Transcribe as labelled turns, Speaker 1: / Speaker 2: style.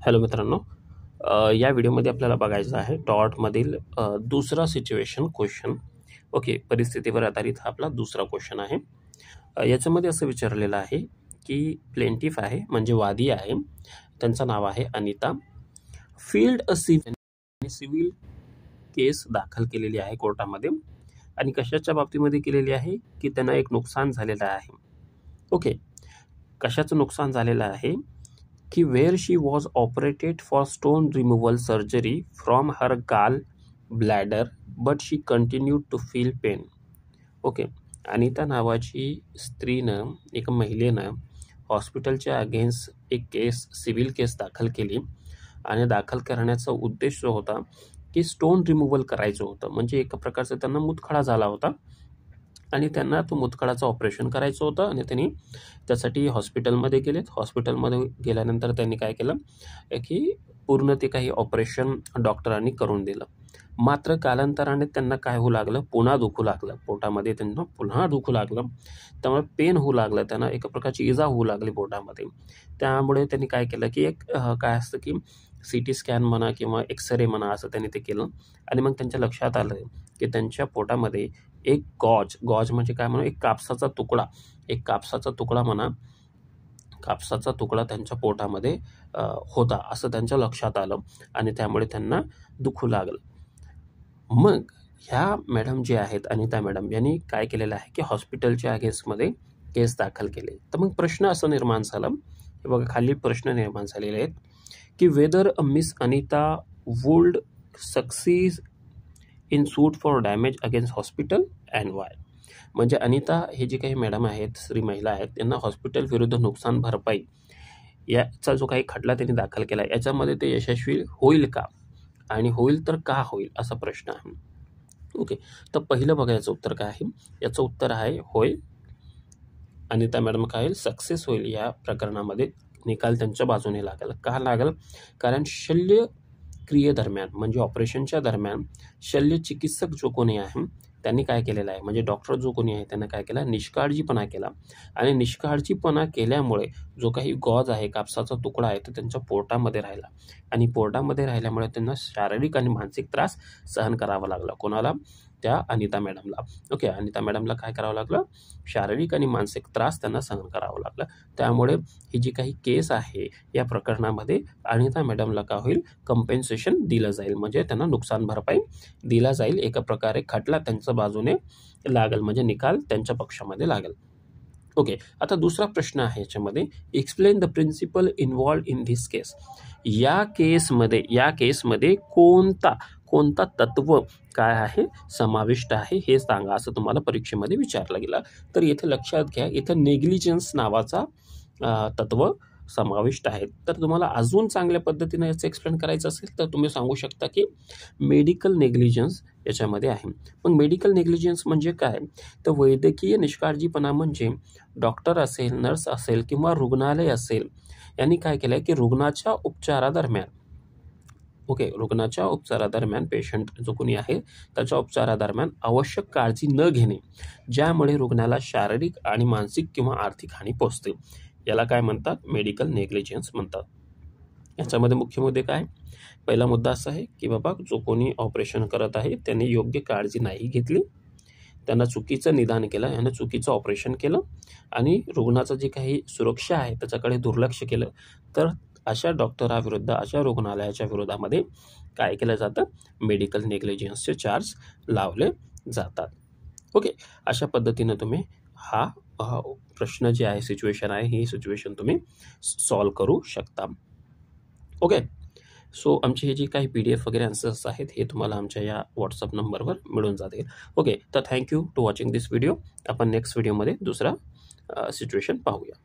Speaker 1: Hello मित्रांनो, या व्हिडिओमध्ये आपल्याला बघायचं आहे टॉर्टमधील दुसरा सिच्युएशन क्वेश्चन. ओके, परिस्थितीवर आधारित हा आपला दुसरा क्वेश्चन आहे. याच्यामध्ये असं विचारलेलं आहे की प्लेंटिफ आहे म्हणजे वादी आहे, त्यांचं नाव आहे अनिता. फील्ड अ सिव्हिल केस दाखल केलेली आहे कोर्टामध्ये आणि कशाच्या बाबतीमध्ये केलेली आहे की त्यांना एक नुकसान झालेलं आहे. ओके, कशाचं नुकसान झालेलं आहे की where she was operated for stone removal surgery from her gall bladder but she continued to feel pain. Okay, Anita नावाची स्त्रीनं, एक महिलेनं हॉस्पिटलच्या अगेन्स्ट एक सिव्हिल केस दाखल केली आणि दाखल करण्याचा उद्देश जो होता की स्टोन रिमूव्हल करायचं होतं, म्हणजे एका प्रकारचा त्यांना मुतखडा झाला होता आणि त्यांना तो मुतखडाचं ऑपरेशन करायचं होतं आणि त्यांनी त्यासाठी हॉस्पिटलमध्ये गेलेत. हॉस्पिटलमध्ये गेल्यानंतर त्यांनी काय केलं की पूर्ण ते काही ऑपरेशन डॉक्टरांनी करून दिलं. मात्र कालांतराने त्यांना काय होऊ लागलं, पुन्हा दुखू लागलं, पोटामध्ये त्यांना पुन्हा दुखू लागलं, त्यामुळे पेन होऊ लागलं, त्यांना एका प्रकारची इजा होऊ लागली पोटामध्ये. त्यामुळे त्यांनी काय केलं की एक काय असतं की CT स्कॅन म्हणा किंवा एक्सरे म्हणा असं त्यांनी ते केलं आणि मग त्यांच्या लक्षात आलं की त्यांच्या पोटामध्ये एक गॉज म्हणजे काय म्हणा, एक कापसाचा तुकडा म्हणा, कापसाचा तुकडा त्यांच्या पोटामध्ये होता असं त्यांच्या लक्षात आलं आणि त्यामुळे त्यांना दुखू लागलं. मग ह्या मॅडम जे आहेत अनिता मॅडम यांनी काय केलेलं आहे की हॉस्पिटलच्या अगेन्स्टमध्ये केस दाखल केले. तर मग प्रश्न असं निर्माण झाला, हे बघा खाली प्रश्न निर्माण झालेले आहेत की whether miss Anita would succeed in suit for damage against hospital and why. म्हणजे अनिता हे जी काही मॅडम आहेत, स्त्री महिला आहेत, त्यांना हॉस्पिटल विरुद्ध नुकसान भरपाई याचा जो काही खटला त्यांनी दाखल केला याच्यामध्ये ते यशस्वी होईल का, आणि होईल तर का होईल असा प्रश्न आहे. ओके, तर पहिलं बघायचं उत्तर काय आहे, याचं उत्तर आहे होय. अनिता मॅडम काय होईल, सक्सेस होईल. या प्रकरणामध्ये निकाल त्यांच्या बाजूने लागेल. का लागेल, कारण शल्यक्रियेदरम्यान म्हणजे ऑपरेशनच्या दरम्यान शल्य चिकित्सक जो कोणी आहे त्यांनी काय केलेलं आहे, म्हणजे डॉक्टर जो कोणी आहे त्यांना काय केला, निष्काळजीपणा केला आणि निष्काळजीपणा केल्यामुळे जो काही गॉज आहे, कापसाचा तुकडा आहे, तो त्यांच्या पोटामध्ये राहिला आणि पोटामध्ये राहिल्यामुळे त्यांना शारीरिक आणि मानसिक त्रास सहन करावा लागला. कोणाला, त्या अनिता मॅडमला. ओके, अनिता मॅडमला काय करावं लागलं, शारीरिक आणि मानसिक त्रास त्यांना सहन करावं लागलं. त्यामुळे ही जी काही केस आहे या प्रकरणामध्ये अनिता मॅडमला काय होईल, कंपेन्सेशन दिलं जाईल, म्हणजे त्यांना नुकसान भरपाई दिला जाईल. एका प्रकारे खटला त्यांच्या बाजूने लागेल, म्हणजे निकाल त्यांच्या पक्षामध्ये लागेल. ओके, आता दुसरा प्रश्न आहे याच्यामध्ये, explain the principle involved in this case. या केसमध्ये कोणता तत्व काय आहे समाविष्ट आहे हे सांगा, असं तुम्हाला परीक्षेमध्ये विचारलं गेलं. तर इथे लक्षात घ्या, इथं नेग्लिजन्स नावाचा तत्व समाविष्ट आहेत. तर तुम्हाला अजून चांगल्या पद्धतीने याचं एक्सप्लेन करायचं असेल तर तुम्ही सांगू शकता की मेडिकल नेग्लिजन्स याच्यामध्ये आहे. मग मेडिकल नेग्लिजन्स म्हणजे काय, तर वैद्यकीय निष्काळजीपणा म्हणजे डॉक्टर असेल, नर्स असेल किंवा रुग्णालय असेल, यांनी काय केलं की रुग्णाच्या उपचारादरम्यान पेशंट जो कोणी आहे त्याच्या उपचारादरम्यान आवश्यक काळजी न घेणे, ज्यामुळे रुग्णाला शारीरिक आणि मानसिक किंवा आर्थिक हानी पोहोचते, याला काय म्हणतात, मेडिकल नेग्लिजन्स म्हणतात. याच्यामध्ये मुख्य मुद्दे काय, पहिला मुद्दा असा आहे की बाबा जो कोणी ऑपरेशन करत आहे त्यांनी योग्य काळजी नाही घेतली, त्यांना चुकीचं निदान केलं, यानं चुकीचं ऑपरेशन केलं आणि रुग्णाचं जी काही सुरक्षा आहे त्याच्याकडे दुर्लक्ष केलं, तर अशा डॉक्टराविरुद्ध, अशा रुग्णालयाच्या विरोधामध्ये काय केलं जातं, मेडिकल नेग्लिजन्सचे चार्ज लावले जातात. ओके, अशा पद्धतीनं तुम्ही हा प्रश्न जे आहे, सिच्युएशन आहे, ही सिच्युएशन तुम्ही सॉल्व्ह करू शकता. ओके, सो आमची हे जी काही PDF वगैरे आन्सर्स आहेत हे तुम्हाला आमच्या या व्हॉट्सअप नंबरवर मिळून जातील. ओके, तर thank you to watching this video. आपण नेक्स्ट व्हिडिओमध्ये दुसरा सिच्युएशन पाहूया.